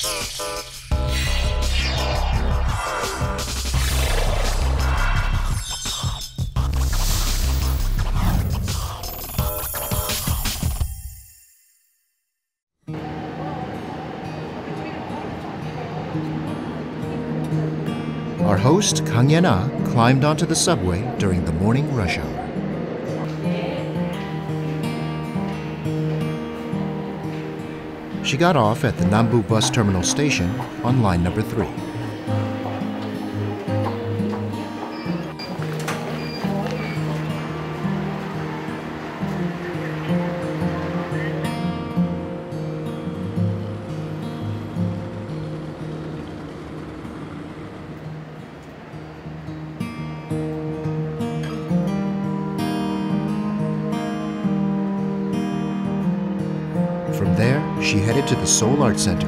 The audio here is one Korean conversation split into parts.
Our host, Kang Ye-na, climbed onto the subway during the morning rush hour. She got off at the Nambu Bus Terminal station on line number 3. From there, she headed to the Seoul Art Center,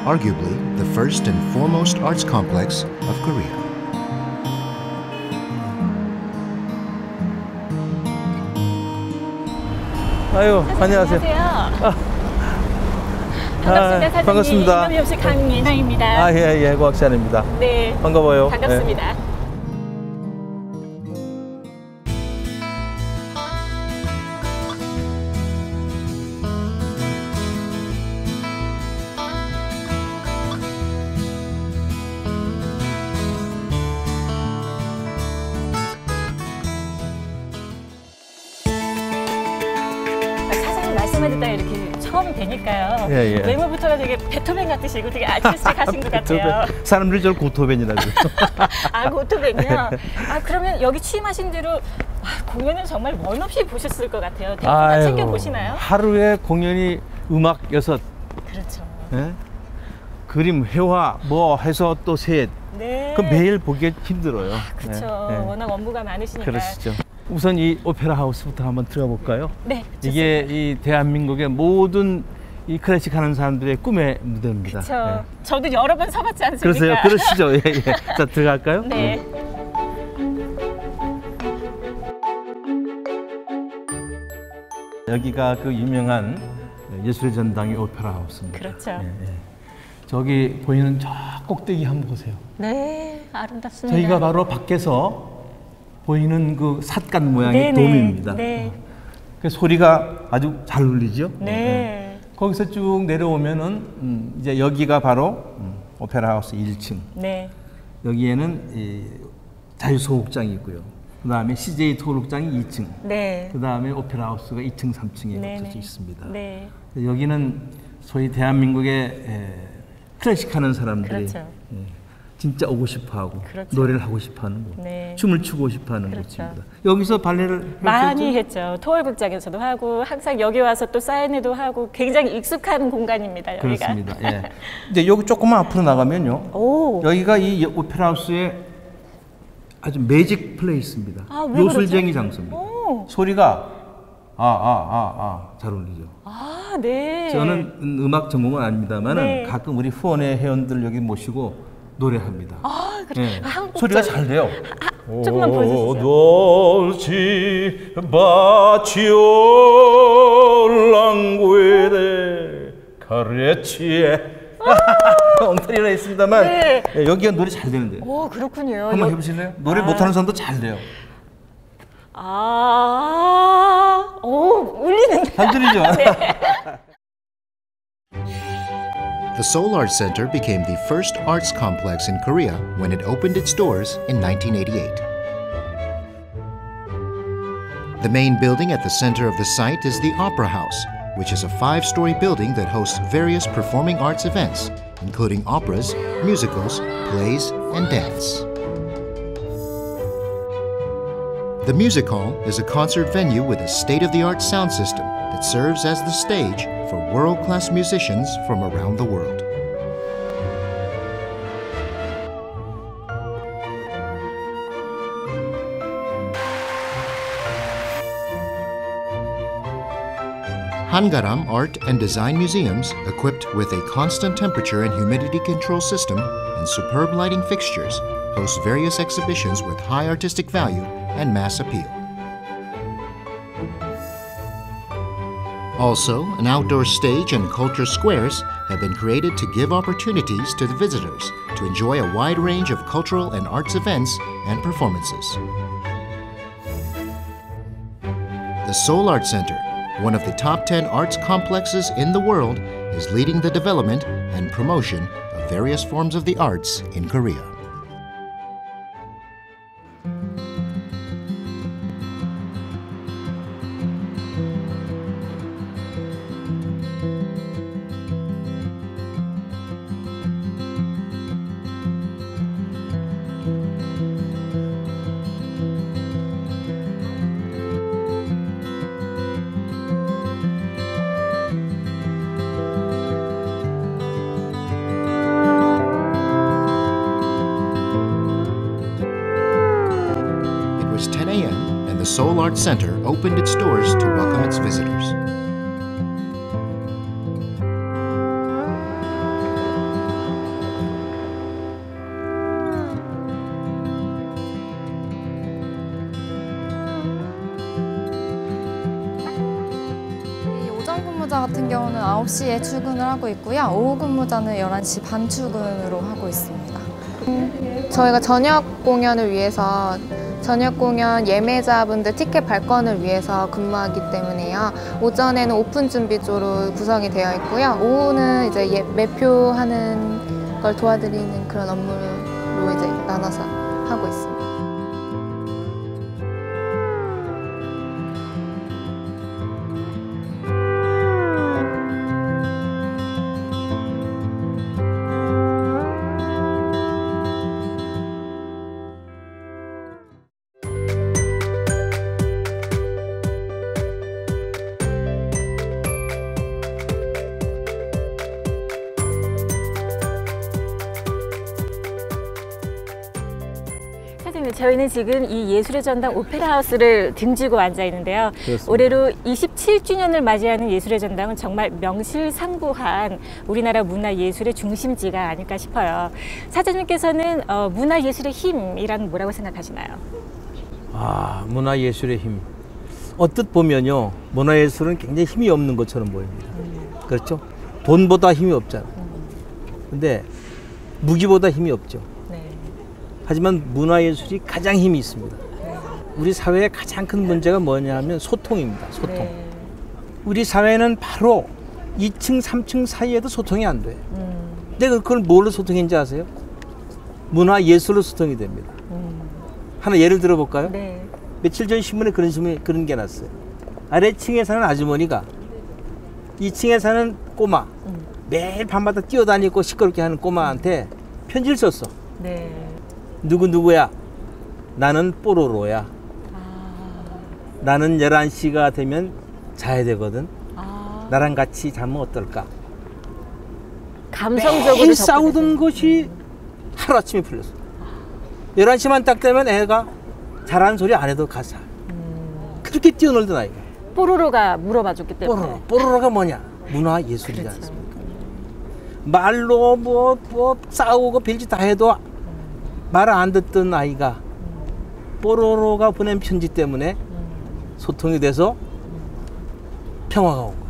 arguably the first and foremost arts complex of Korea. 아유, 안녕하세요. 반갑습니다, 사장님. 반갑습니다. 이nom엽시 강예나입니다. 예, 고학시안입니다. 네. 반가워요. 반갑습니다. 사장님 말씀을 듣다 이렇게 처음 뵈니까요. 예. 외모부터가 되게 베토벤 같으시고 되게 아티스틱하신 것 같아요. 사람들이 저를 고토벤이라고. 아, 고토벤이요? 아, 그러면 여기 취임하신 대로 공연은 정말 원 없이 보셨을 것 같아요. 대부분 다 챙겨보시나요? 하루에 공연이 음악 6. 그렇죠. 예? 그림, 회화 뭐 해서 또 셋. 네. 그럼 매일 보기 힘들어요. 그렇죠. 예. 워낙 업무가 많으시니까. 그러시죠. 우선 이 오페라 하우스부터 한번 들어가 볼까요? 네. 이게 이 대한민국의 모든 이 클래식 하는 사람들의 꿈의 무대입니다. 그렇죠. 저도 여러 번 서봤지 않습니까? 그러세요. 그러시죠. 예. 자, 들어갈까요? 네. 여기가 그 유명한 예술의 전당의 오페라 하우스입니다. 그렇죠. 저기 보이는 저 꼭대기 한번 보세요. 네, 아름답습니다. 저희가 바로 밖에서 보이는 그 삿간 모양의 네네. 돔입니다. 네. 그 소리가 아주 잘 울리죠. 네. 거기서 쭉 내려오면은 이제 여기가 바로 오페라 하우스 1층. 네. 여기에는 이 자유소극장이 있고요. 그 다음에 CJ 토록장이 2층. 네. 그 다음에 오페라 하우스가 2층, 3층에 네네. 겹쳐져 있습니다. 네. 여기는 소위 대한민국의 클래식 하는 사람들이 그렇죠. 진짜 오고 싶어하고 그렇죠. 노래를 하고 싶어하는 곳, 네. 춤을 추고 싶어하는 그렇죠. 곳입니다. 여기서 발레를 많이 했죠. 토월극장에서도 하고 항상 여기 와서 또 사인회도 하고 굉장히 익숙한 공간입니다. 여기가. 그렇습니다. 예. 이제 여기 조금만 앞으로 나가면요. 오. 여기가 이 오페라 하우스의 아주 매직 플레이스입니다. 아, 왜 요술쟁이 그러죠? 장소입니다. 오. 소리가 잘 울리죠. 아, 네. 저는 음악 전공은 아닙니다만은 네. 가끔 우리 후원의 회원들 여기 모시고 노래합니다. 아, 그래. 예. 한국 소리가 잘 돼요. 조금만 보여주시죠. dolci bacio languide careccie. 엉터리로 했습니다만 네. 예, 여기가 노래 잘 되는데요. 오, 그렇군요. 한번 해보실래요? 노래 못하는 사람도 잘 돼요. 오, 울리는데. 잘 들리죠? The Seoul Art Center became the first arts complex in Korea when it opened its doors in 1988. The main building at the center of the site is the Opera House, which is a 5-story building that hosts various performing arts events, including operas, musicals, plays, and dance. The Music Hall is a concert venue with a state-of-the-art sound system that serves as the stage for world-class musicians from around the world. Hangaram Art and Design Museums, equipped with a constant temperature and humidity control system and superb lighting fixtures, host various exhibitions with high artistic value and mass appeal. Also, an outdoor stage and culture squares have been created to give opportunities to the visitors to enjoy a wide range of cultural and arts events and performances. The Seoul Art Center, one of the top 10 arts complexes in the world, is leading the development and promotion of various forms of the arts in Korea. It was 10 a.m. and the Seoul Art Center opened its doors to welcome its visitors. 오전 근무자 같은 경우는 9시에 출근을 하고 있고요. 오후 근무자는 11시 반 출근으로 하고 있습니다. 저희가 저녁 공연을 위해서 저녁 공연 예매자분들 티켓 발권을 위해서 근무하기 때문에요. 오전에는 오픈 준비조로 구성이 되어 있고요. 오후는 이제 매표하는 걸 도와드리는 그런 업무로 이제 나눠서 하고 있습니다. 저희는 지금 이 예술의 전당 오페라 하우스를 등지고 앉아 있는데요. 그렇습니다. 올해로 27주년을 맞이하는 예술의 전당은 정말 명실상부한 우리나라 문화예술의 중심지가 아닐까 싶어요. 사장님께서는 문화예술의 힘이란 뭐라고 생각하시나요? 아, 문화예술의 힘. 언뜻 보면요, 문화예술은 굉장히 힘이 없는 것처럼 보입니다. 그렇죠? 돈보다 힘이 없잖아요. 근데 무기보다 힘이 없죠. 하지만 문화예술이 가장 힘이 있습니다. 우리 사회의 가장 큰 문제가 뭐냐면 소통입니다. 소통. 우리 사회는 바로 2층, 3층 사이에도 소통이 안 돼요. 근데 그걸 뭘로 소통인지 아세요? 문화예술로 소통이 됩니다. 하나 예를 들어볼까요? 네. 며칠 전 신문에 그런 게 났어요. 아래층에 사는 아주머니가 2층에 사는 꼬마, 매일 밤마다 뛰어다니고 시끄럽게 하는 꼬마한테 편지를 썼어. 네. 누구야? 나는 뽀로로야. 나는 11시가 되면 자야 되거든. 나랑 같이 자면 어떨까? 감성적으로 매일 싸우던 것이 하루아침에 풀렸어. 11시만 딱 되면 애가 자라는 소리 안 해도 가사. 그렇게 뛰어놀던 아이가. 뽀로로가 물어봐줬기 때문에. 뽀로로가 뭐냐? 문화예술이지 않습니까? 말로 뭐 싸우고 별짓 다 해도 말을 안 듣던 아이가 뽀로로가 보낸 편지 때문에 소통이 돼서 평화가 온 거예요.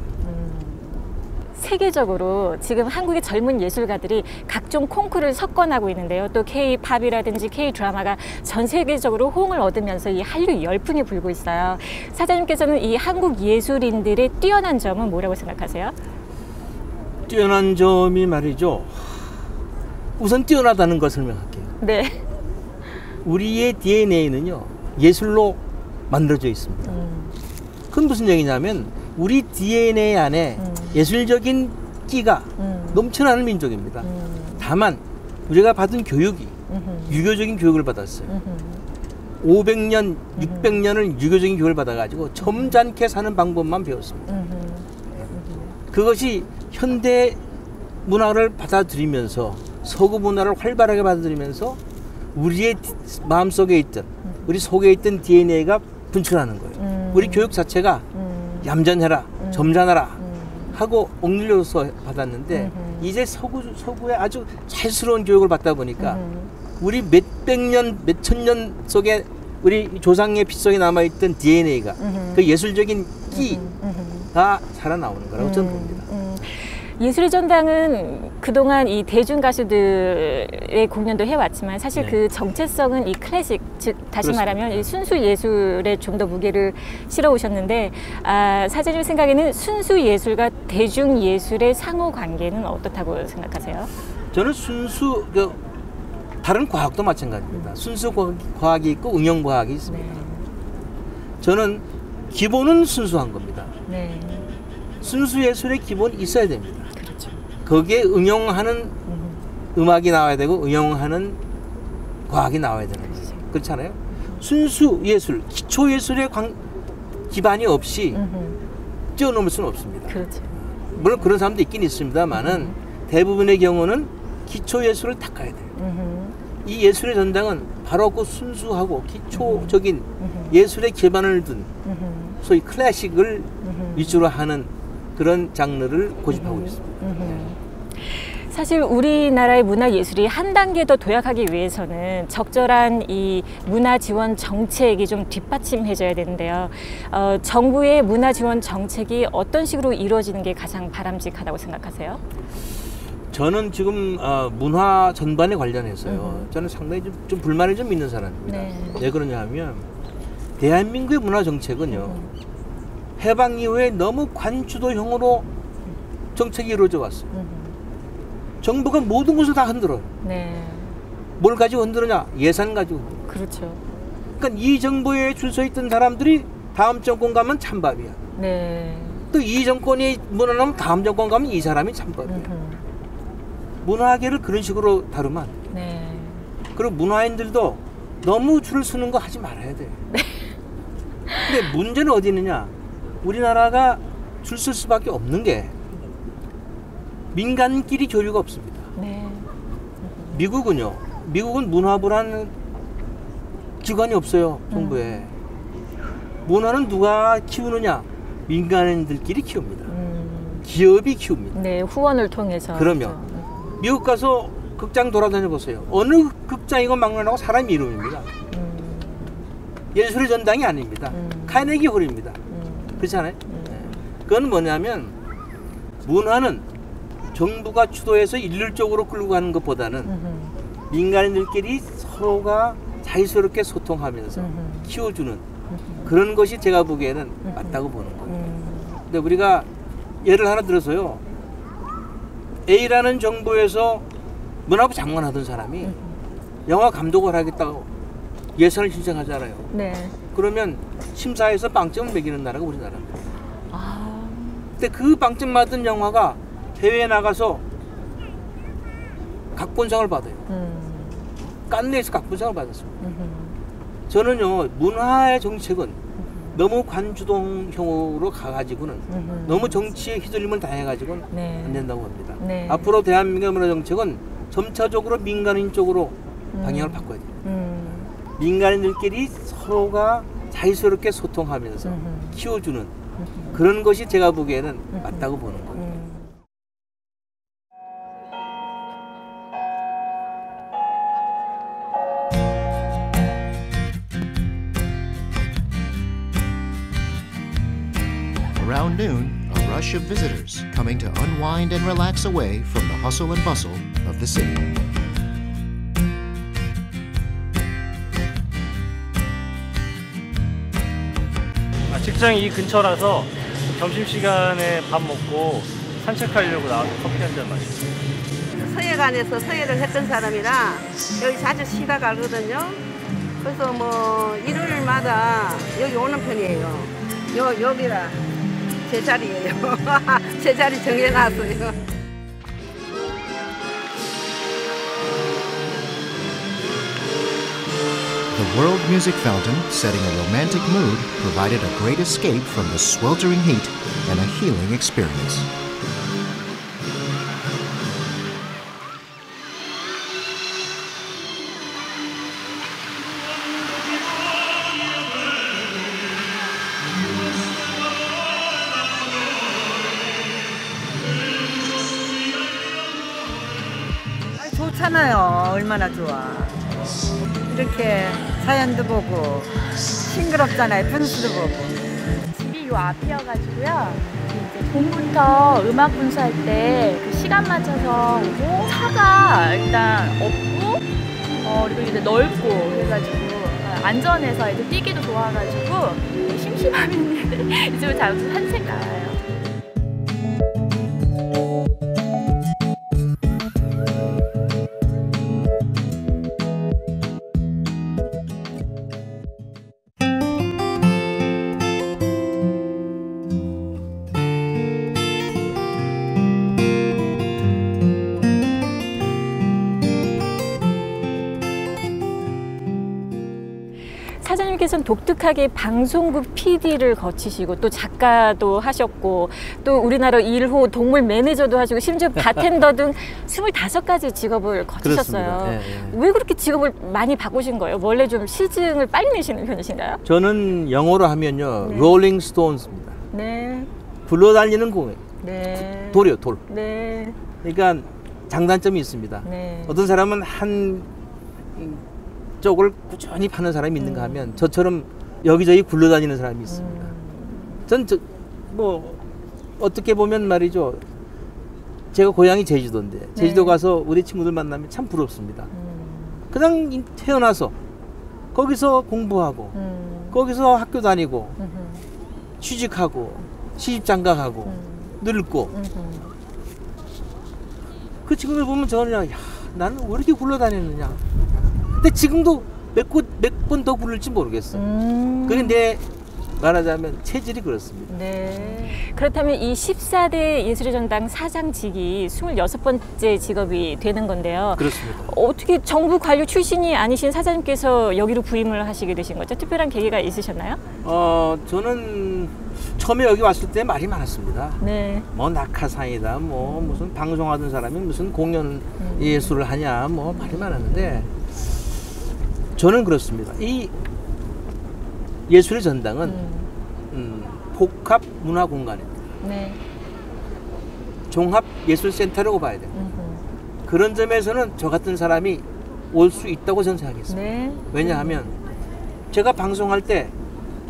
세계적으로 지금 한국의 젊은 예술가들이 각종 콩쿠르를 석권하고 있는데요. 또 K-팝이라든지 K-드라마가 전 세계적으로 호응을 얻으면서 이 한류 열풍이 불고 있어요. 사장님께서는 이 한국 예술인들의 뛰어난 점은 뭐라고 생각하세요? 뛰어난 점이 말이죠. 우선 뛰어나다는 걸 설명할게요. 네. 우리의 DNA는요, 예술로 만들어져 있습니다. 그건 무슨 얘기냐면 우리 DNA 안에 예술적인 끼가 넘쳐나는 민족입니다. 다만 우리가 받은 교육이 유교적인 교육을 받았어요. 500년, 600년을 유교적인 교육을 받아가지고 점잖게 사는 방법만 배웠습니다. 그것이 현대 문화를 받아들이면서 서구 문화를 활발하게 받아들이면서 우리의 마음속에 있던, 우리 속에 있던 DNA가 분출하는 거예요. 우리 교육 자체가 얌전해라, 점잖아라 하고 억눌려서 받았는데 이제 서구의 아주 자유스러운 교육을 받다 보니까 우리 몇백 년, 몇천 년 속에 우리 조상의 피 속에 남아있던 DNA가 그 예술적인 끼가 살아나오는 거라고 저는 봅니다. 예술의 전당은 그동안 이 대중 가수들의 공연도 해왔지만 사실 네. 그 정체성은 이 클래식, 즉 다시 그렇습니다. 말하면 이 순수 예술에 좀 더 무게를 실어 오셨는데 사장님 생각에는 순수 예술과 대중 예술의 상호 관계는 어떻다고 생각하세요? 저는 다른 과학도 마찬가지입니다. 순수 과학이 있고 응용 과학이 있습니다. 네. 저는 기본은 순수한 겁니다. 네. 순수 예술의 기본이 있어야 됩니다. 그렇죠. 거기에 응용하는 음악이 나와야 되고 응용하는 과학이 나와야 되는 거죠. 그렇잖아요. 순수 예술, 기초 예술의 기반이 없이 뛰어넘을 수는 없습니다. 그렇죠. 물론 그런 사람도 있긴 있습니다만은 대부분의 경우는 기초 예술을 닦아야 돼요. 이 예술의 전당은 바로 그 순수하고 기초적인 예술의 기반을 둔 소위 클래식을 위주로 하는 그런 장르를 고집하고 있습니다. 사실 우리나라의 문화예술이 한 단계 더 도약하기 위해서는 적절한 이 문화 지원 정책이 좀 뒷받침해져야 되는데요. 정부의 문화 지원 정책이 어떤 식으로 이루어지는 게 가장 바람직하다고 생각하세요? 저는 지금 문화 전반에 관련해서요. 저는 상당히 좀 불만이 좀 있는 사람입니다. 네. 왜 그러냐 하면 대한민국의 문화 정책은요. 해방 이후에 너무 관주도형으로 정책이 이루어져 왔어요. 정부가 모든 것을 다 흔들어요. 네. 뭘 가지고 흔들느냐? 예산 가지고. 그렇죠. 그러니까 이 정부에 줄 서 있던 사람들이 다음 정권 가면 찬밥이야. 네. 또 이 정권이 무너나면 다음 정권 가면 이 사람이 찬밥이야. 문화계를 그런 식으로 다루면 안 돼요. 네. 그리고 문화인들도 너무 줄을 서는 거 하지 말아야 돼. 근데 문제는 어디 있느냐? 우리나라가 줄 쓸 수밖에 없는 게 민간끼리 교류가 없습니다. 네. 미국은요. 미국은 문화부라는 기관이 없어요. 정부에. 문화는 누가 키우느냐? 민간인들끼리 키웁니다. 기업이 키웁니다. 네, 후원을 통해서. 그러면 미국 가서 극장 돌아다녀 보세요. 어느 극장이고 막론하고 사람 이름입니다. 예술의 전당이 아닙니다. 카네기 홀입니다. 그렇지 않아요? 네. 그건 뭐냐면 문화는 정부가 주도해서 일률적으로 끌고 가는 것보다는 민간인들끼리 서로가 자유스럽게 소통하면서 키워주는 그런 것이 제가 보기에는 맞다고 보는 거예요. 근데 우리가 예를 하나 들어서요. A라는 정부에서 문화부 장관 하던 사람이 영화 감독을 하겠다고 예산을 신청하잖아요. 네. 그러면 심사에서 빵점을 매기는 나라가 우리나라입니다. 근데 그 빵점 받은 영화가 해외에 나가서 각본상을 받아요. 깐네에서 각본상을 받았습니다. 저는요, 문화의 정책은 너무 관주동형으로 가가지고는 너무 정치에 휘둘림을 당해가지고는 네. 안 된다고 봅니다. 네. 앞으로 대한민국의 문화 정책은 점차적으로 민간인 쪽으로 방향을 바꿔야 돼요. 민간인들끼리 서로가 자유스럽게 소통하면서 키워주는 그런 것이 제가 보기에는 맞다고 보는 거예요. Around noon, a rush of visitors coming to unwind and relax away from the hustle and bustle of the city. 직장이 이 근처라서 점심시간에 밥 먹고 산책하려고 나와서 커피 한 잔 마시고. 서예관에서 서예를 했던 사람이라 여기 자주 쉬다 가거든요. 그래서 뭐 일요일마다 여기 오는 편이에요. 여기라 제 자리예요. 제 자리 정해놨어요. The World Music Fountain, setting a romantic mood, provided a great escape from the sweltering heat and a healing experience. 좋잖아요. 얼마나 좋아. 이렇게 자연도 보고 싱그럽잖아요. 분수도 보고. 집이 요 앞이어가지고요. 이제 봄부터 음악 분수할 때 그 시간 맞춰서 오고 차가 일단 없고 그리고 이제 넓고 그래가지고 안전해서 애들 뛰기도 좋아가지고 심심하면 이쪽으로 자주 산책 나와요. 사장님께서는 독특하게 방송국 PD를 거치시고 또 작가도 하셨고 또 우리나라 1호 동물 매니저도 하시고 심지어 바텐더 등 25가지 직업을 거치셨어요. 네, 네. 왜 그렇게 직업을 많이 바꾸신 거예요? 원래 좀 시즌을 빨리 내시는 편이신가요? 저는 영어로 하면요, 네. 롤링 스톤스입니다. 네. 굴러다니는 공예. 네. 돌이요, 돌. 네. 그러니까 장단점이 있습니다. 네. 어떤 사람은 한 쪽을 꾸준히 파는 사람이 있는가 하면 저처럼 여기저기 굴러다니는 사람이 있습니다. 전 뭐 어떻게 보면 말이죠, 제가 고향이 제주도인데 제주도 가서 우리 친구들 만나면 참 부럽습니다. 그냥 태어나서 거기서 공부하고 거기서 학교 다니고 취직하고 시집장가하고 늙고 그 친구들 보면 저는 야, 나는 왜 이렇게 굴러다니느냐. 근데 지금도 몇 번 더 굴릴지 모르겠어. 그게 내 말하자면 체질이 그렇습니다. 네. 그렇다면 이 14대 예술의 전당 사장직이 26번째 직업이 되는 건데요. 그렇습니다. 어떻게 정부 관료 출신이 아니신 사장님께서 여기로 부임을 하시게 되신 거죠? 특별한 계기가 있으셨나요? 저는 처음에 여기 왔을 때 말이 많았습니다. 네. 뭐 낙하산이다, 뭐 무슨 방송하던 사람이 무슨 공연 예술을 하냐, 뭐 말이 많았는데 저는 그렇습니다. 이 예술의 전당은 복합 문화 공간입니다. 네. 종합 예술센터라고 봐야 돼요. 그런 점에서는 저 같은 사람이 올 수 있다고 저는 생각했습니다. 네. 왜냐하면 제가 방송할 때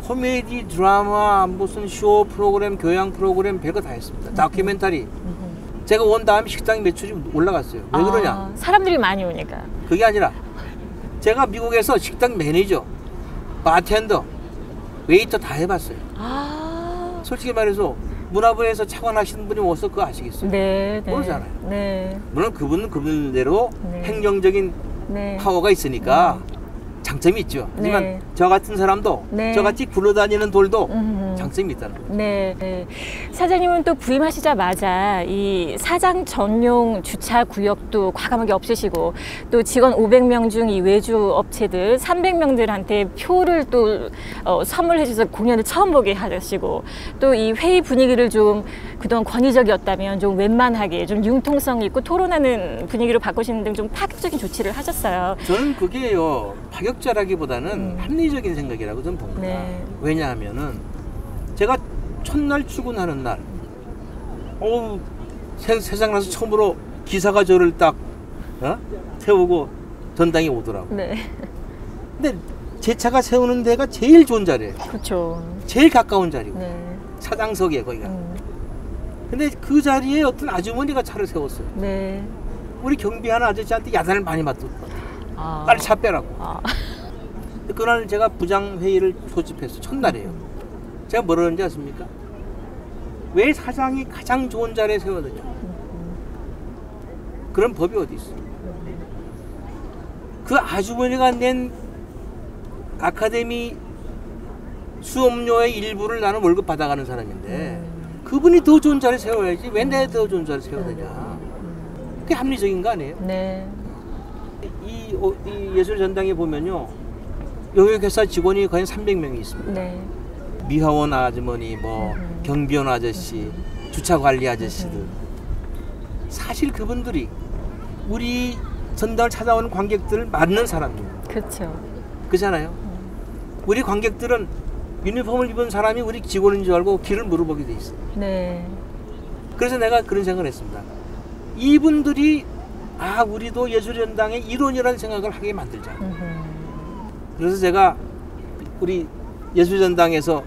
코미디, 드라마, 무슨 쇼 프로그램, 교양 프로그램 별거 다 했습니다. 다큐멘터리. 제가 온 다음에 식당 매출이 올라갔어요. 왜 그러냐? 사람들이 많이 오니까. 그게 아니라 제가 미국에서 식당 매니저, 바텐더, 웨이터 다 해봤어요. 솔직히 말해서 문화부에서 차관하시는 분이 와서 그거 아시겠어요? 네, 네. 모르잖아요. 네. 물론 그분은 그분대로 네. 행정적인 네. 파워가 있으니까 장점이 있죠. 하지만 네. 저 같은 사람도 네. 저같이 굴러다니는 돌도 장점이 있다는 거죠. 네, 네. 사장님은 또 부임하시자마자 이 사장 전용 주차 구역도 과감하게 없애시고 또 직원 500명 중 이 외주 업체들 300명들한테 표를 또 선물해 주셔서 공연을 처음 보게 하시고 또 이 회의 분위기를 좀 그동안 권위적이었다면 좀 웬만하게 좀 융통성 있고 토론하는 분위기로 바꾸시는 등 좀 파격적인 조치를 하셨어요. 저는 그게요, 파격자라기보다는 합리적인 생각이라고 저는 봅니다. 네. 왜냐하면은 제가 첫날 출근하는 날, 세상 나서 처음으로 기사가 저를 딱 세우고 전당에 오더라고. 네. 근데 제 차가 세우는 데가 제일 좋은 자리예요. 그렇죠. 제일 가까운 자리고. 네. 사장석이에요, 거기가. 근데 그 자리에 어떤 아주머니가 차를 세웠어요. 네. 우리 경비하는 아저씨한테 야단을 많이 맞았거든요. 빨리 차 빼라고. 그날 제가 부장회의를 소집했어요. 첫날이에요. 제가 뭐라 그러는지 아십니까? 왜 사장이 가장 좋은 자리에 세워야 되냐? 그런 법이 어디 있어? 그 아주머니가 낸 아카데미 수업료의 일부를 나는 월급 받아가는 사람인데 그분이 더 좋은 자리에 세워야지 왜 내가 더 좋은 자리에 세워야 되냐? 그게 합리적인 거 아니에요? 네. 이 예술 전당에 보면요, 용역회사 직원이 거의 300명이 있습니다. 네. 미화원 아주머니, 뭐 경비원 아저씨, 주차 관리 아저씨들. 사실 그분들이 우리 전당을 찾아오는 관객들을 맞는 사람입니다. 그렇죠. 그렇잖아요. 우리 관객들은 유니폼을 입은 사람이 우리 직원인 줄 알고 길을 물어보게 돼 있어요. 네. 그래서 내가 그런 생각을 했습니다. 이분들이 우리도 예술전당의 일원이라는 생각을 하게 만들자. 그래서 제가 우리 예술전당에서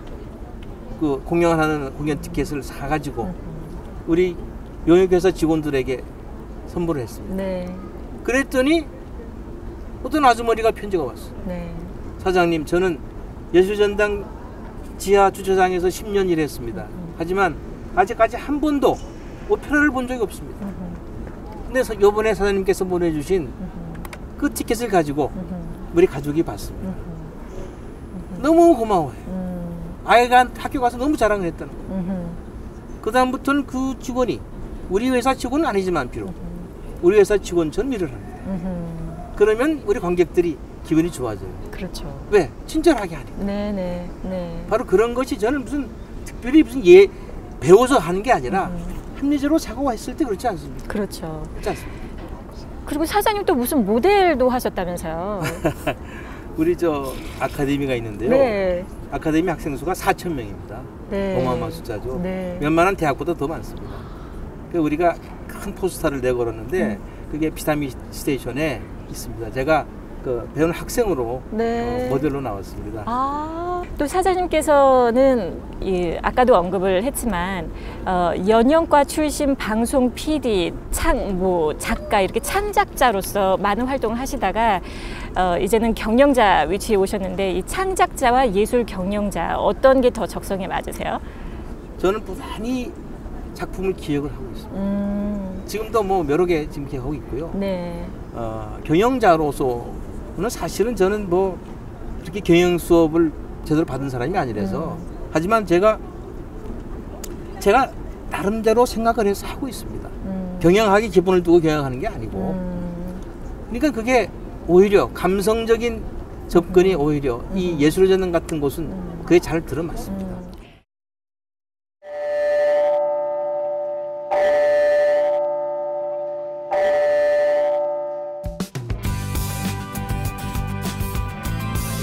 그 공연하는 공연 티켓을 사가지고 우리 용역회사 직원들에게 선물을 했습니다. 네. 그랬더니 어떤 아주머니가 편지가 왔어요. 네. 사장님, 저는 예술전당 지하 주차장에서 10년 일했습니다. 하지만 아직까지 한 번도 오페라를 본 적이 없습니다. 근데 요번에 사장님께서 보내주신 그 티켓을 가지고 우리 가족이 봤습니다. 너무 고마워요. 아이가 학교 가서 너무 자랑을 했다는 거예요. 그 다음부터는 그 직원이 우리 회사 직원은 아니지만 비록 우리 회사 직원처럼 일을 합니다. 그러면 우리 관객들이 기분이 좋아져요. 그렇죠. 왜? 친절하게 하니까. 네네. 네. 바로 그런 것이 저는 무슨 특별히 무슨 배워서 하는 게 아니라 합리적으로 사고가 있을 때 그렇지 않습니까? 그렇죠. 그렇지 않습니까? 그리고 사장님 또 무슨 모델도 하셨다면서요? 우리 저 아카데미가 있는데요. 네. 아카데미 학생 수가 4,000명입니다. 네. 어마어마한 숫자죠. 네. 웬만한 대학보다 더 많습니다. 그래서 우리가 큰 포스터를 내걸었는데 그게 피타미 스테이션에 있습니다. 제가 그 배운 학생으로 네. 모델로 나왔습니다. 아, 또 사장님께서는 아까도 언급을 했지만 연영과 출신 방송 PD, 작가 이렇게 창작자로서 많은 활동을 하시다가 이제는 경영자 위치에 오셨는데 이 창작자와 예술 경영자 어떤 게 더 적성에 맞으세요? 저는 부단히 작품을 기획을 하고 있습니다. 지금도 뭐 여러 개 지금 기획하고 있고요. 네. 경영자로서는 사실은 저는 뭐 그렇게 경영 수업을 제대로 받은 사람이 아니라서 하지만 제가 나름대로 생각을 해서 하고 있습니다. 경영하기 기본을 두고 경영하는 게 아니고 그러니까 그게 오히려 감성적인 접근이 오히려 이 예술의 전당 같은 곳은 그게 잘 들어맞습니다.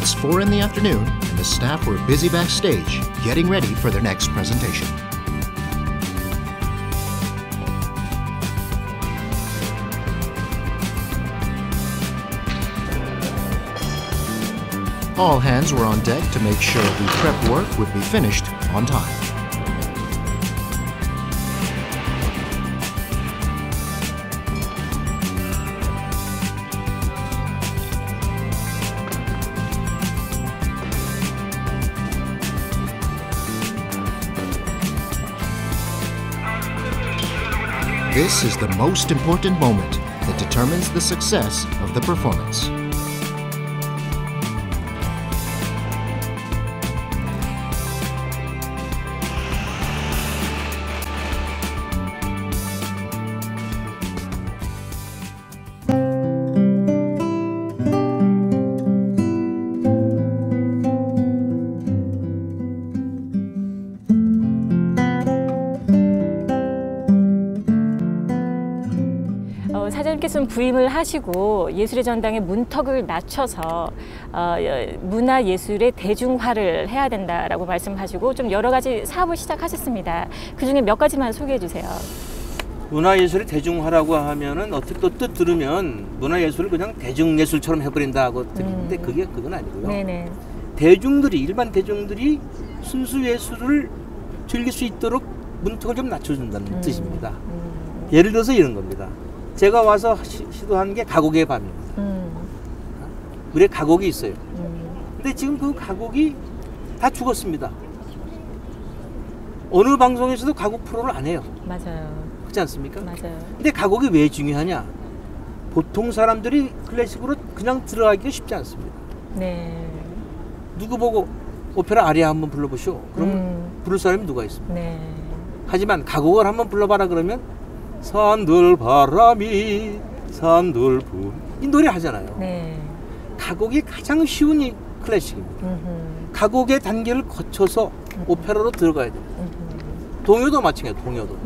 It's 4 in the afternoon, and the staff were busy backstage, getting ready for their next presentation. All hands were on deck to make sure the prep work would be finished on time. This is the most important moment that determines the success of the performance. 사장님께서는 부임을 하시고 예술의 전당의 문턱을 낮춰서 문화예술의 대중화를 해야 된다라고 말씀하시고 좀 여러 가지 사업을 시작하셨습니다. 그중에 몇 가지만 소개해 주세요. 문화예술의 대중화라고 하면은 어떻게 또 뜻 들으면 문화예술을 그냥 대중예술처럼 해버린다고 들리는데 그건 아니고요. 네네. 일반 대중들이 순수 예술을 즐길 수 있도록 문턱을 좀 낮춰준다는 뜻입니다. 예를 들어서 이런 겁니다. 제가 와서 시도한 게 가곡의 밤입니다. 우리의 가곡이 있어요. 근데 지금 그 가곡이 다 죽었습니다. 어느 방송에서도 가곡 프로를 안 해요. 맞아요. 그렇지 않습니까? 맞아요. 근데 가곡이 왜 중요하냐? 보통 사람들이 클래식으로 그냥 들어가기가 쉽지 않습니다. 네. 누구 보고 오페라 아리아 한번 불러보시오. 그러면 부를 사람이 누가 있습니까? 네. 하지만 가곡을 한번 불러봐라 그러면 산들 바람이 산들 분 이 노래 하잖아요. 네. 가곡이 가장 쉬운 이 클래식입니다. 가곡의 단계를 거쳐서 오페라로 들어가야 돼요. 동요도 마찬가지예요. 동요도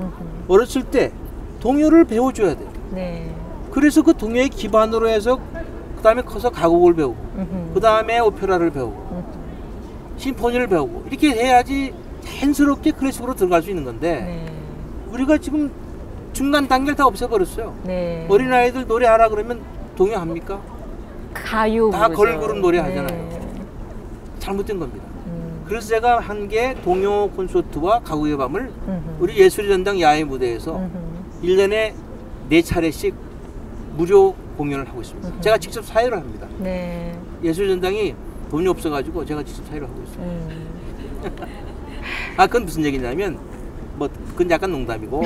어렸을 때 동요를 배워줘야 돼요. 네. 그래서 그 동요의 기반으로 해서 그 다음에 커서 가곡을 배우고 그 다음에 오페라를 배우고 심포니를 배우고 이렇게 해야지 자연스럽게 클래식으로 들어갈 수 있는 건데 네. 우리가 지금 중간 단계를 다 없애버렸어요. 네. 어린아이들 노래하라 그러면 동요합니까? 가요 다 부르죠. 걸그룹 노래 하잖아요. 네. 잘못된 겁니다. 그래서 제가 한 게 동요 콘서트와 가곡의 밤을 우리 예술의 전당 야외 무대에서 1년에 4차례씩 무료 공연을 하고 있습니다. 제가 직접 사회를 합니다. 네. 예술의 전당이 돈이 없어가지고 제가 직접 사회를 하고 있어요. 아, 그건 무슨 얘기냐면 뭐 그건 약간 농담이고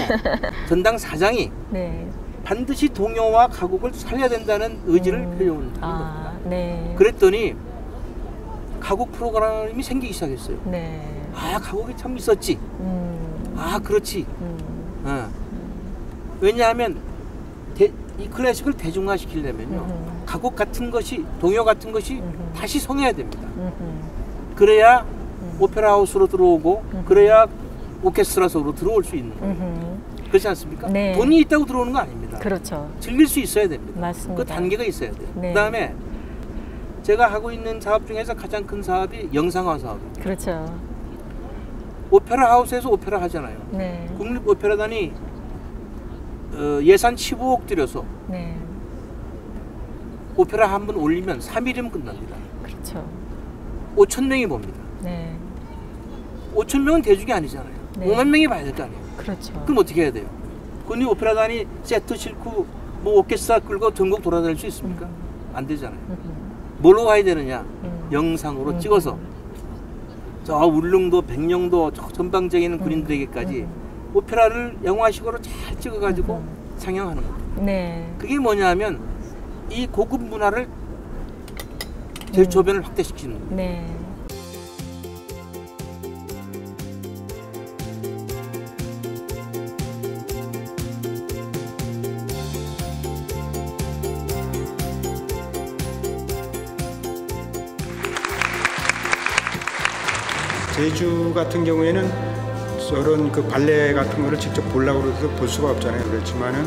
전당 사장이 네. 반드시 동요와 가곡을 살려야 된다는 의지를 표현한 겁니다. 아, 네. 그랬더니 가곡 프로그램이 생기기 시작했어요. 네. 아, 가곡이 참 있었지. 아, 그렇지. 어. 왜냐하면 이 클래식을 대중화시키려면요, 가곡 같은 것이, 동요 같은 것이 다시 성해야 됩니다. 그래야 오페라 하우스로 들어오고, 그래야 오케스트라 속으로 들어올 수 있는 거예요. 그렇지 않습니까? 네. 돈이 있다고 들어오는 거 아닙니다. 그렇죠. 즐길 수 있어야 됩니다. 맞습니다. 그 단계가 있어야 돼요. 네. 그 다음에 제가 하고 있는 사업 중에서 가장 큰 사업이 영상화 사업입니다. 그렇죠. 오페라 하우스에서 오페라 하잖아요. 네. 국립오페라단이 예산 15억 들여서 네. 오페라 한 번 올리면 3일이면 끝납니다. 그렇죠. 5천 명이 봅니다. 네. 5천 명은 대중이 아니잖아요. 네. 5만 명이 봐야 될 거 아니에요. 그렇죠. 그럼 어떻게 해야 돼요? 국립오페라단이 세트 싣고 뭐 오케스트라 끌고 전국 돌아다닐 수 있습니까? 안 되잖아요. 뭘로 가야 되느냐? 영상으로 찍어서 저 울릉도, 백령도, 저 전방적인 군인들에게까지 오페라를 영화식으로 잘 찍어가지고 상영하는 겁니다. 네. 그게 뭐냐면 이 고급 문화를 제 조변을 확대시키는 거예요. 네. 제주 같은 경우에는 저런 그 발레 같은 거를 직접 보려고 해도 볼 수가 없잖아요. 그렇지만은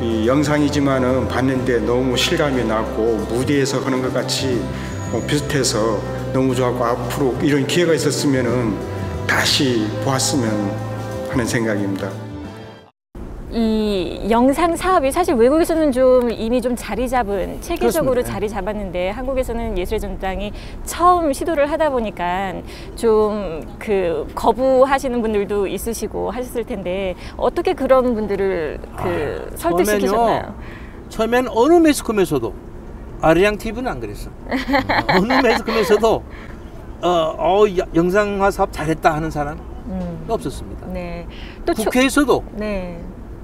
이 영상이지만은 봤는데 너무 실감이 나고 무대에서 하는 것 같이 비슷해서 너무 좋았고 앞으로 이런 기회가 있었으면은 다시 보았으면 하는 생각입니다. 이 영상 사업이 사실 외국에서는 좀 이미 좀 자리 잡은 체계적으로 그렇습니다. 자리 잡았는데 한국에서는 예술의 전당이 처음 시도를 하다 보니까 좀 그 거부하시는 분들도 있으시고 하셨을 텐데 어떻게 그런 분들을 그 설득시키셨나요? 처음엔 어느 매스컴에서도 아리랑 TV는 안 그랬어. 어느 매스컴에서도 영상화 사업 잘했다 하는 사람 없었습니다. 네. 또 국회에서도 네.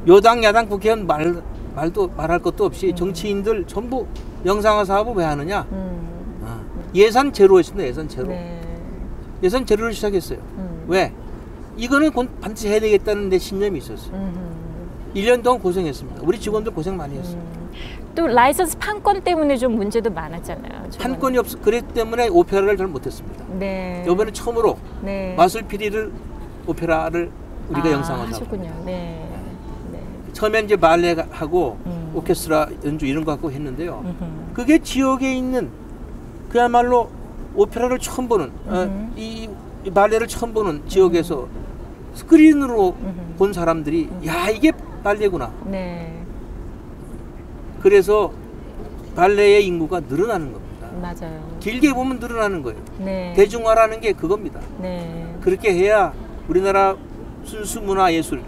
여당 야당 국회의원 말할 것도 없이 정치인들 전부 영상화 사업을 왜 하느냐? 예산 제로였습니다. 예산 제로. 네. 예산 제로를 시작했어요. 왜? 이거는 반드시 해야 되겠다는 데 신념이 있었어요. 1년 동안 고생했습니다. 우리 직원들 고생 많이 했어요. 또 라이선스 판권 때문에 좀 문제도 많았잖아요. 판권이 그랬기 때문에 오페라를 잘 못했습니다. 네. 이번에 처음으로 네. 마술피리를 오페라를 우리가 영상화하고 하셨군요. 네. 네. 처음엔 이제 발레하고 오케스트라 연주 이런 거 갖고 했는데요. 그게 지역에 있는 그야말로 오페라를 처음 보는 이 발레를 처음 보는 지역에서 스크린으로 본 사람들이 야 이게 발레구나. 네. 그래서 발레의 인구가 늘어나는 겁니다. 맞아요. 길게 보면 늘어나는 거예요. 네. 대중화라는 게 그겁니다. 네. 그렇게 해야 우리나라 순수 문화 예술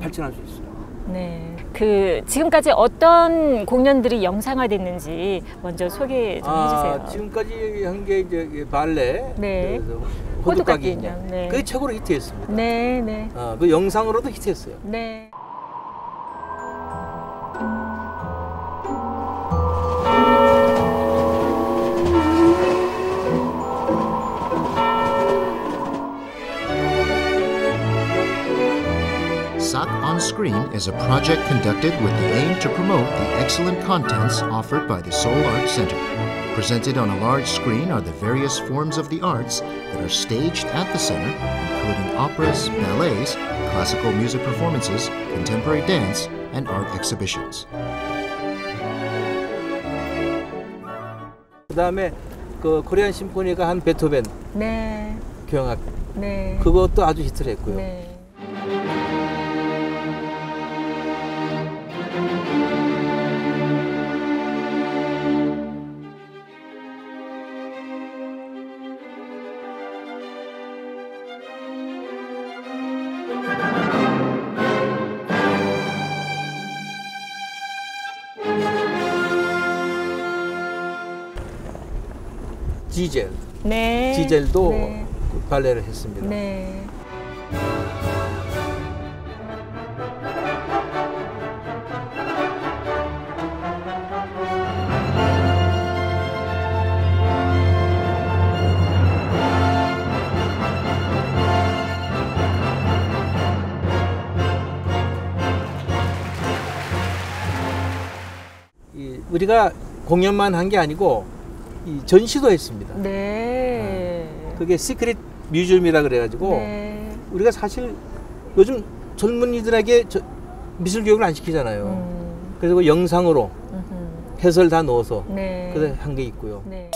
발전할 수 있어요. 네. 그 지금까지 어떤 공연들이 영상화됐는지 먼저 소개 좀 해주세요. 지금까지 한 게 이제 발레, 네. 호두까기 인형. 인형. 네. 그게 최고로 히트했습니다. 네, 네. 그 영상으로도 히트했어요. 네. SAC on Screen is a project conducted with the aim to promote the excellent contents offered by the Seoul Art Center. Presented on a large screen are the various forms of the arts that are staged at the center, including operas, ballets, classical music performances, contemporary dance, and art exhibitions. 그 다음에 그 코리안 심포니가 한 베토벤 네. 교향악 네. 그것도 아주 히트를 했고요. 네. 지젤. 네. 지젤도 네. 발레를 했습니다. 네. 우리가 공연만 한 게 아니고 이 전시도 했습니다. 네. 그게 시크릿 뮤지엄이라 그래가지고 네. 우리가 사실 요즘 젊은이들에게 미술 교육을 안 시키잖아요. 그래서 그 영상으로 해설 다 넣어서 네. 그래서 한 게 있고요. 네.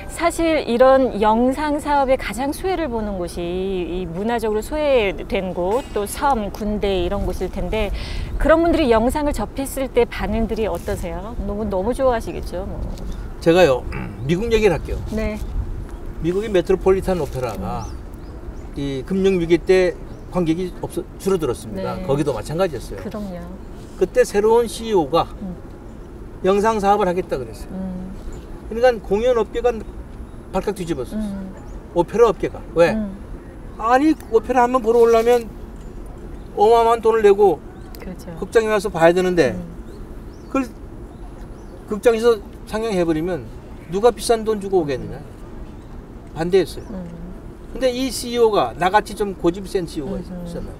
사실 이런 영상 사업에 가장 수혜를 보는 곳이 이 문화적으로 소외된 곳, 또 섬, 군대 이런 곳일 텐데 그런 분들이 영상을 접했을 때 반응들이 어떠세요? 너무 좋아하시겠죠. 뭐. 제가요 미국 얘기를 할게요. 네. 미국의 메트로폴리탄 오페라가 이 금융 위기 때 관객이 줄어들었습니다. 네. 거기도 마찬가지였어요. 그럼요. 그때 새로운 CEO가 영상 사업을 하겠다 그랬어요. 그러니까 공연 업계가 발칵 뒤집었어요. 오페라 업계가. 왜? 아니 오페라 한번 보러 오려면 어마어마한 돈을 내고 그렇죠. 극장에 와서 봐야 되는데 그걸 극장에서 상영해버리면 누가 비싼 돈 주고 오겠느냐. 반대했어요. 근데 이 CEO가 나같이 좀 고집이 센 CEO가 있었잖아요.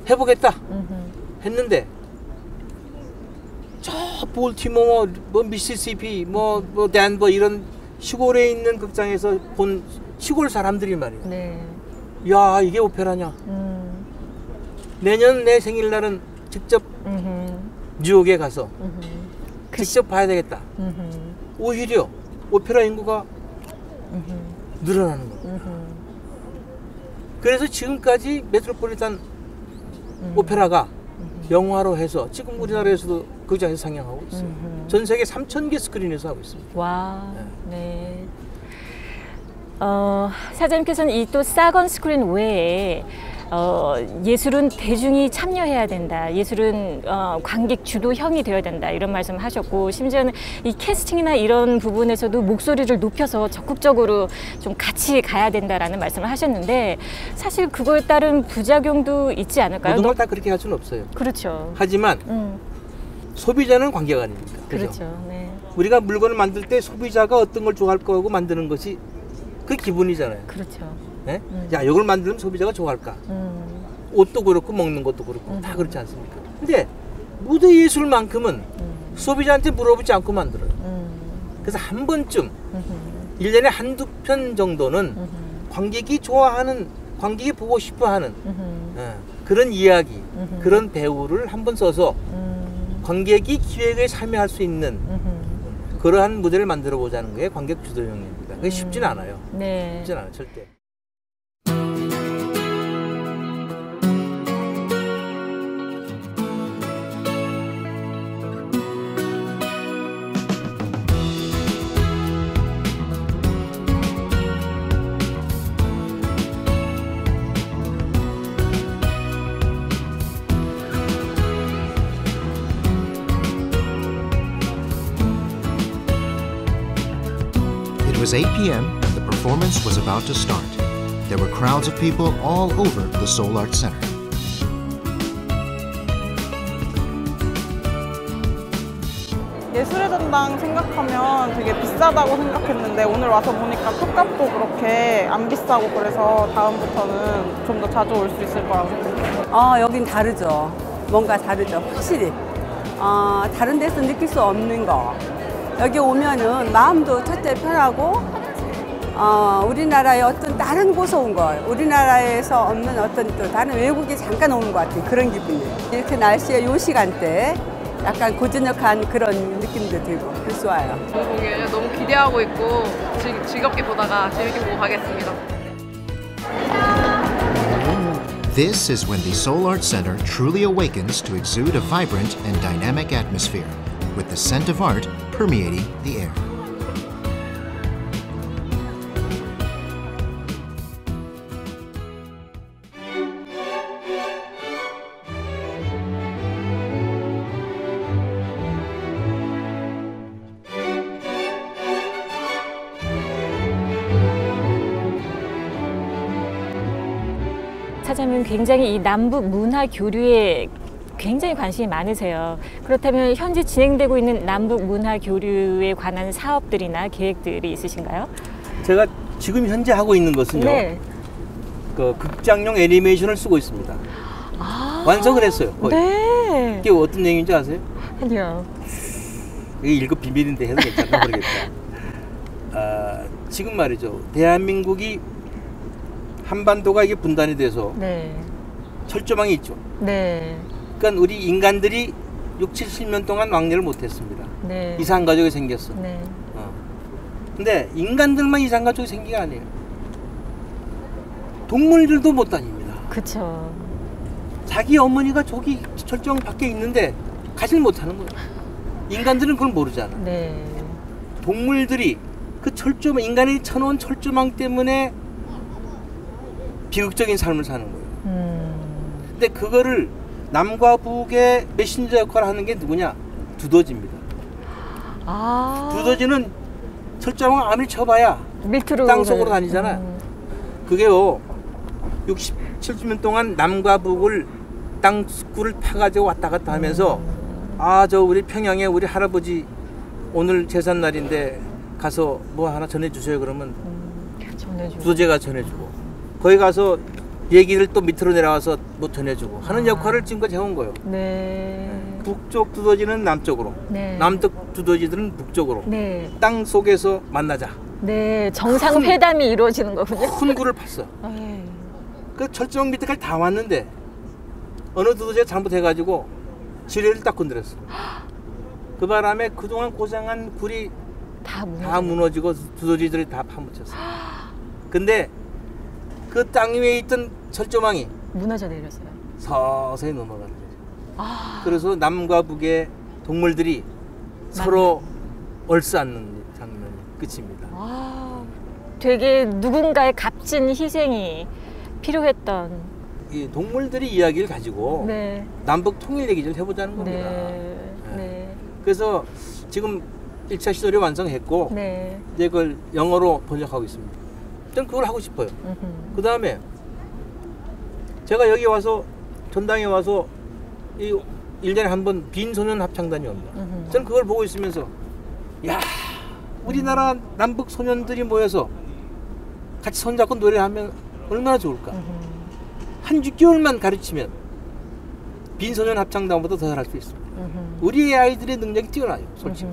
해보겠다 했는데 저 볼티모어, 뭐 미시시피, 뭐 댄버 이런 시골에 있는 극장에서 본 시골 사람들이 말이에요. 네. 야 이게 오페라냐. 내년 내 생일날은 직접 뉴욕에 가서 직접 봐야 되겠다. 오히려 오페라 인구가 늘어나는 겁니다. 그래서 지금까지 메트로폴리탄 오페라가 영화로 해서 지금 우리나라에서도 극장에서 상영하고 있어요. 전 세계 3,000개 스크린에서 하고 있습니다. 와, 네. 사장님께서는 이 또 사건 스크린 외에 예술은 대중이 참여해야 된다. 예술은 관객 주도형이 되어야 된다. 이런 말씀을 하셨고 심지어는 이 캐스팅이나 이런 부분에서도 목소리를 높여서 적극적으로 좀 같이 가야 된다라는 말씀을 하셨는데 사실 그거에 따른 부작용도 있지 않을까요? 모든 걸 다 그렇게 할 수는 없어요. 그렇죠. 하지만 소비자는 관계가 아닙니까? 그렇죠. 네. 우리가 물건을 만들 때 소비자가 어떤 걸 좋아할 거고 만드는 것이 그 기분이잖아요. 그렇죠. 네? 야, 이걸 만들면 소비자가 좋아할까? 옷도 그렇고 먹는 것도 그렇고 다 그렇지 않습니까? 근데 무대 예술만큼은 소비자한테 물어보지 않고 만들어요. 그래서 한 번쯤 1년에 한두 편 정도는 관객이 좋아하는, 관객이 보고 싶어하는 그런 이야기, 그런 배우를 한번 써서 관객이 기획에 참여할 수 있는 그러한 무대를 만들어 보자는 게 관객 주도형입니다. 그게 쉽진 않아요. 네. 쉽진 않아요, 절대. It was 8 p.m. and the performance was about to start. There were crowds of people all over the Seoul Arts Center. 예술의 전당 생각하면 되게 비싸다고 생각했는데 오늘 와서 보니까 표값도 그렇게 안 비싸고 그래서 다음부터는 좀 더 자주 올 수 있을 거라고 생각해요. 여긴 다르죠. 뭔가 다르죠. 확실히. 다른 데서 느낄 수 없는 거. 여기 오면은 마음도 첫째 편하고 우리나라의 어떤 다른 곳에 온 거, 우리나라에서 없는 어떤 또 다른 외국에 잠깐 오는 것 같은 그런 기분이에요. 이렇게 날씨에 요 시간대 약간 고즈넉한 그런 느낌도 들고 그래서 좋아요. 공연을 너무 기대하고 있고 즐겁게 보다가 재밌게 보고 가겠습니다. This is when the Seoul Arts Center truly awakens to exude a vibrant and dynamic atmosphere, with the scent of art permeating the air. 사장님 굉장히 이 남북 문화 교류에 굉장히 관심이 많으세요. 그렇다면 현재 진행되고 있는 남북 문화 교류에 관한 사업들이나 계획들이 있으신가요? 제가 지금 현재 하고 있는 것은요. 네. 그 극장용 애니메이션을 쓰고 있습니다. 완성을 했어요. 거의. 네. 이게 어떤 내용인지 아세요? 아니요. 이게 1급 비밀인데 해도 괜찮나 모르겠다. 지금 말이죠. 대한민국이 한반도가 이게 분단이 돼서 네. 철조망이 있죠. 네. 그러니까 우리 인간들이 6, 70년 동안 왕래를 못했습니다. 네. 이상 가족이 생겼어. 네. 근데 인간들만 이상 가족이 생긴 게 아니에요. 동물들도 못 다닙니다. 그렇죠. 자기 어머니가 저기 철조망 밖에 있는데 가질 못하는 거예요. 인간들은 그걸 모르잖아. 네. 동물들이 그 철조망, 인간이 쳐놓은 철조망 때문에 비극적인 삶을 사는 거예요. 근데 그거를 남과 북의 메신저 역할을 하는 게 누구냐? 두더지입니다. 두더지는 철조망을 아무리 쳐봐야 밑으로 땅속으로 다니잖아. 그게요 60, 70년 동안 남과 북을 땅굴을 파가지고 왔다 갔다 하면서 저 우리 평양에 우리 할아버지 오늘 제삿날인데 가서 뭐 하나 전해주세요 그러면 두더지가 전해주고 거기 가서 얘기를 또 밑으로 내려와서 뭐 전해주고 하는 역할을 지금까지 해온 거예요. 네. 북쪽 두더지는 남쪽으로, 네. 남쪽 두더지들은 북쪽으로. 네. 땅 속에서 만나자. 네, 정상 회담이 이루어지는 거군요. 큰 굴을 팠어. 그 철조망 밑에까지 다 왔는데 어느 두더지가 잘못해가지고 지뢰를 딱 건드렸어. 그 바람에 그동안 고생한 굴이 다 무너지고 두더지들이 다 파묻혔어. 근데 그 땅 위에 있던 철조망이 무너져 내렸어요. 서서히 넘어가는 거죠. 그래서 남과 북의 동물들이 서로 얼싸안는 장면이 끝입니다. 되게 누군가의 값진 희생이 필요했던 이 동물들이 이야기를 가지고 네. 남북 통일 얘기를 해보자는 겁니다. 네. 네. 그래서 지금 1차 시도를 완성했고 네. 이제 그걸 영어로 번역하고 있습니다. 저는 그걸 하고 싶어요. 그 다음에 제가 여기 와서 전당에 와서 이 1년에 한 번 빈소년 합창단이 옵니다. 저는 그걸 보고 있으면서 야 우리나라 남북 소년들이 모여서 같이 손잡고 노래하면 얼마나 좋을까. 한 6개월만 가르치면 빈소년 합창단보다 더 잘할 수 있습니다. 우리 아이들의 능력이 뛰어나요. 솔직히.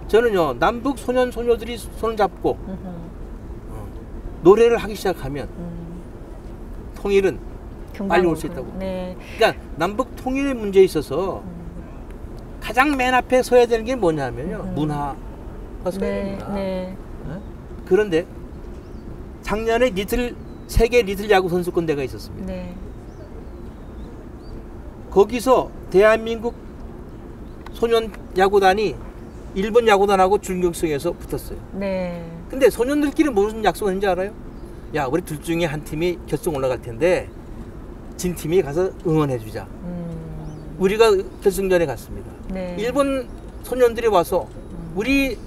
저는요 남북 소년 소녀들이 손을 잡고 노래를 하기 시작하면 통일은 빨리 올 수 있다고. 네. 그러니까 남북 통일의 문제에 있어서 가장 맨 앞에 서야 되는 게 뭐냐면요 문화가 서야 됩니다. 네. 그런데 작년에 세계 리틀 야구 선수권대회가 있었습니다. 네. 거기서 대한민국 소년 야구단이 일본 야구단하고 준결승에서 붙었어요. 네. 근데 소년들끼리 무슨 약속을 했는지 알아요? 야, 우리 둘 중에 한 팀이 결승 올라갈 텐데 진 팀이 가서 응원해 주자. 우리가 결승전에 갔습니다. 네. 일본 소년들이 와서 우리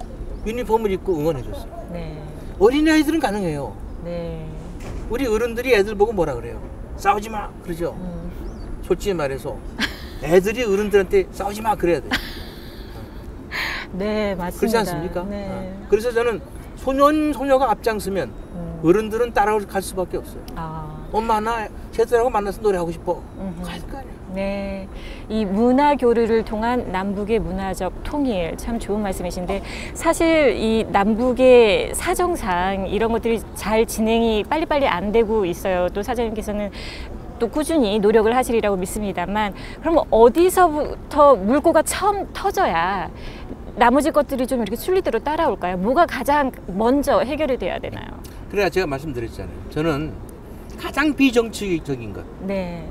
유니폼을 입고 응원해 줬어요. 네. 어린아이들은 가능해요. 네. 우리 어른들이 애들 보고 뭐라 그래요? 싸우지 마 그러죠. 솔직히 말해서 애들이 어른들한테 싸우지 마 그래야 돼요. 네, 맞습니다. 그렇지 않습니까? 네. 그래서 저는 소녀가 앞장서면 어른들은 따라갈 수밖에 없어요. 엄마 나 쟤들하고 만나서 노래하고 싶어. 가야 될 거 아니야. 네, 이 문화 교류를 통한 남북의 문화적 통일 참 좋은 말씀이신데 사실 이 남북의 사정상 이런 것들이 잘 진행이 빨리빨리 안 되고 있어요. 또 사장님께서는 또 꾸준히 노력을 하시리라고 믿습니다만 그럼 어디서부터 물꼬가 처음 터져야 나머지 것들이 좀 이렇게 순리대로 따라올까요? 뭐가 가장 먼저 해결이 돼야 되나요? 그래야 제가 말씀드렸잖아요. 저는 가장 비정치적인 것. 네.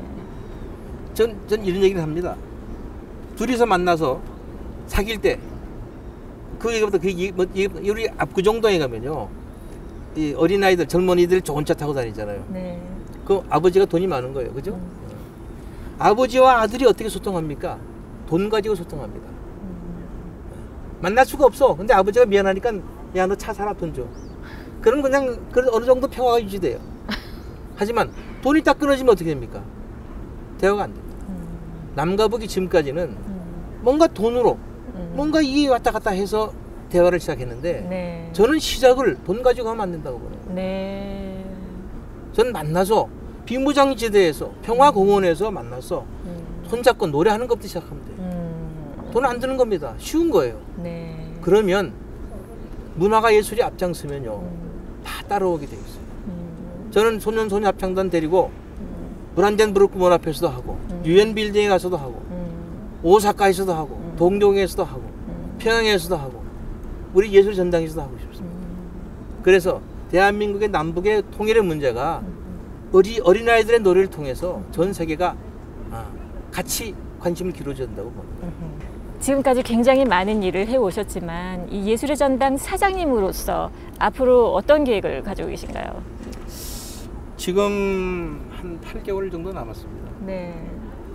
전 이런 얘기를 합니다. 둘이서 만나서 사귈 때, 그 얘기보다 우리 압구정동에 가면요, 이 어린아이들, 젊은이들 좋은 차 타고 다니잖아요. 네. 그 아버지가 돈이 많은 거예요. 그죠? 아버지와 아들이 어떻게 소통합니까? 돈 가지고 소통합니다. 만날 수가 없어. 근데 아버지가 미안하니까, 야, 너 차 사라, 돈 줘. 그럼 그냥 어느 정도 평화가 유지돼요. 하지만 돈이 딱 끊어지면 어떻게 됩니까? 대화가 안 됩니다. 남과 북이 지금까지는 뭔가 돈으로 뭔가 이게 왔다 갔다 해서 대화를 시작했는데 네. 저는 시작을 돈 가지고 하면 안 된다고 봐요. 네. 저는 만나서 비무장지대에서 평화공원에서 만나서 손잡고 노래하는 것부터 시작하면 돼요. 돈 안 드는 겁니다. 쉬운 거예요. 네. 그러면 문화가 예술이 앞장서면요 다 따라오게 돼 있어요. 저는 소년소녀 합창단 데리고 브란덴부르크 문 앞에서도 하고 유엔 빌딩에 가서도 하고 오사카에서도 하고 동경에서도 하고 평양에서도 하고 우리 예술 전당에서도 하고 싶습니다. 그래서 대한민국의 남북의 통일의 문제가 어린아이들의 노래를 통해서 전 세계가 같이 관심을 기울여야 된다고 봅니다. 지금까지 굉장히 많은 일을 해오셨지만 이 예술의 전당 사장님으로서 앞으로 어떤 계획을 가지고 계신가요? 지금 한 8개월 정도 남았습니다. 네.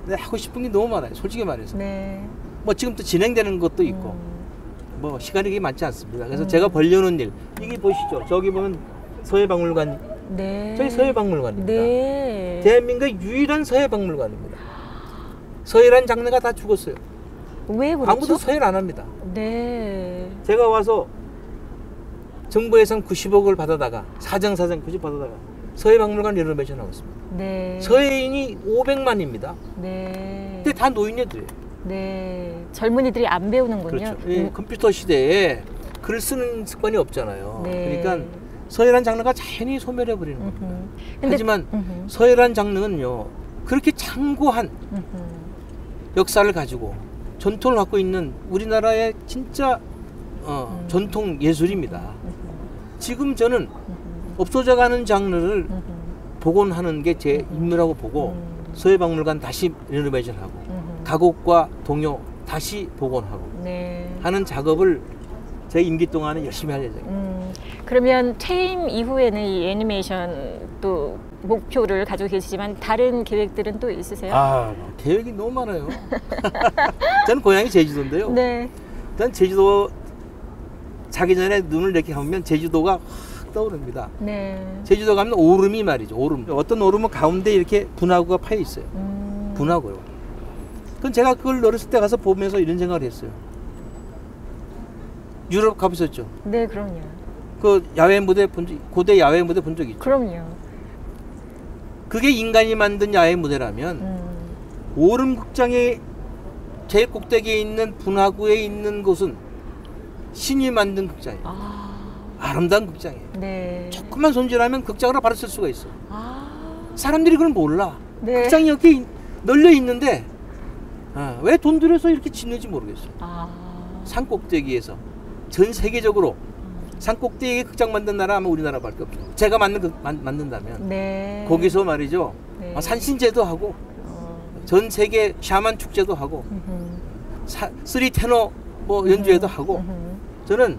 근데 하고 싶은 게 너무 많아요. 솔직히 말해서. 네. 뭐 지금 또 진행되는 것도 있고 뭐 시간이 그렇게 많지 않습니다. 그래서 제가 벌려놓은 일, 이게 보시죠. 저기 보면 서해박물관, 네. 저기 서해박물관입니다. 네. 대한민국의 유일한 서해박물관입니다. 서해란 장르가 다 죽었어요. 왜 그렇죠? 아무도 서해를 안 합니다. 네. 제가 와서 정부 예산 90억을 받아다가 사정사정 90 받아다가 서해박물관 리노베이션 하고 있습니다. 네. 서해인이 500만입니다. 네. 근데 다 노인네들이에요. 네. 젊은이들이 안 배우는군요. 그렇죠. 이 컴퓨터 시대에 글 쓰는 습관이 없잖아요. 네. 그러니까 서해란 장르가 자연히 소멸해 버리는 겁니다. 하지만 서해란 장르는요 그렇게 장고한 역사를 가지고 전통을 갖고 있는 우리나라의 진짜 전통 예술입니다. 지금 저는 없어져가는 장르를 복원하는 게 제 임무라고 보고 서해박물관 다시 리노베이션하고 가곡과 동요 다시 복원하고 네. 하는 작업을 제 임기 동안에 열심히 할 예정입니다. 그러면 퇴임 이후에는 이 애니메이션 또 목표를 가지고 계시지만 다른 계획들은 또 있으세요? 계획이 너무 많아요. 저는 고향이 제주도인데요. 네. 일단 제주도 자기 전에 눈을 이렇게 감으면 제주도가 확 떠오릅니다. 네. 제주도 가면 오름이 말이죠. 오름. 어떤 오름은 가운데 이렇게 분화구가 파여 있어요. 분화구요. 그건 제가 그걸 어렸을 때 가서 보면서 이런 생각을 했어요. 유럽 가보셨죠? 네, 그럼요. 그 야외 무대 고대 야외 무대 본 적 있죠? 그럼요. 그게 인간이 만든 야외 무대라면 오름 극장의 제일 꼭대기에 있는 분화구에 있는 곳은 신이 만든 극장이에요. 아름다운 극장이에요. 네. 조금만 손질하면 극장으로 바로 쓸 수가 있어요. 사람들이 그걸 몰라. 네. 극장이 이렇게 널려 있는데 왜 돈 들여서 이렇게 짓는지 모르겠어요. 산 꼭대기에서 전 세계적으로 산 꼭대기에 극장 만든 나라 아마 우리나라밖에 없어요. 제가 만든다면 네. 거기서 말이죠. 네. 산신제도 하고 전 세계 샤만 축제도 하고 쓰리 테너 뭐 연주회도 하고 저는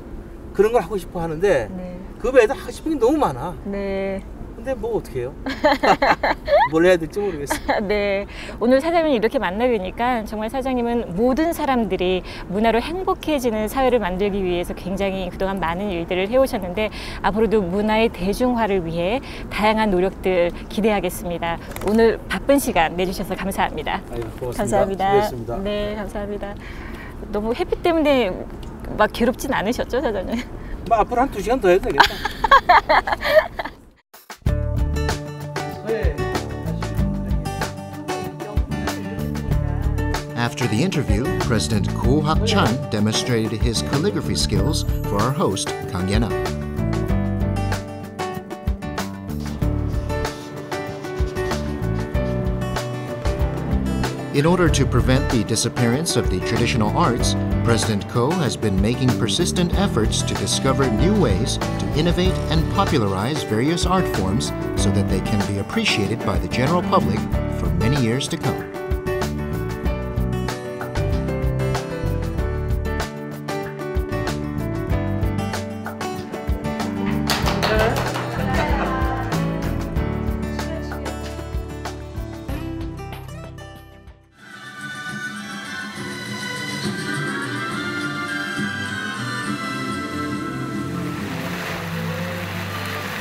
그런 걸 하고 싶어 하는데 네. 그 외에도 하고 싶은 게 너무 많아. 네. 근데 뭐 어떻게 해요? 뭘 해야 될지 모르겠어요. 네. 오늘 사장님 이렇게 만나뵈니까 정말 사장님은 모든 사람들이 문화로 행복해지는 사회를 만들기 위해서 굉장히 그동안 많은 일들을 해오셨는데 앞으로도 문화의 대중화를 위해 다양한 노력들 기대하겠습니다. 오늘 바쁜 시간 내주셔서 감사합니다. 고맙습니다. 감사합니다. 수고했습니다. 네, 감사합니다. 너무 햇빛 때문에 막 괴롭진 않으셨죠, 사장님? 뭐 앞으로 한 2시간 더 해도 되겠다. After the interview, President Ko Hak-chan demonstrated his calligraphy skills for our host, Kang Yena. In order to prevent the disappearance of the traditional arts, President Ko has been making persistent efforts to discover new ways to innovate and popularize various art forms so that they can be appreciated by the general public for many years to come.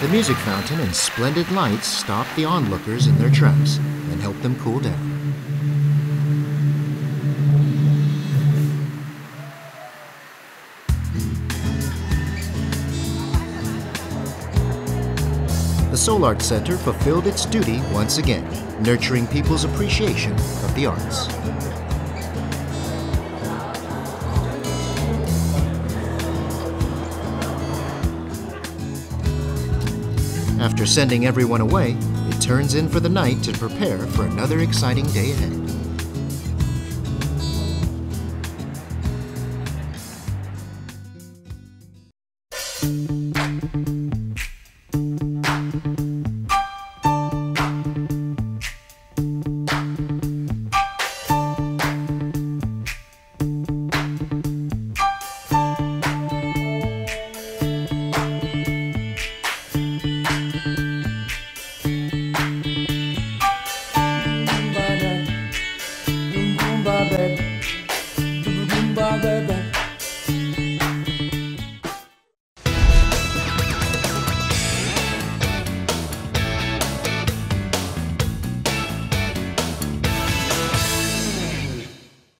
The music fountain and splendid lights stop the onlookers in their tracks and help them cool down. The Seoul Arts Center fulfilled its duty once again, nurturing people's appreciation of the arts. After sending everyone away, it turns in for the night to prepare for another exciting day ahead.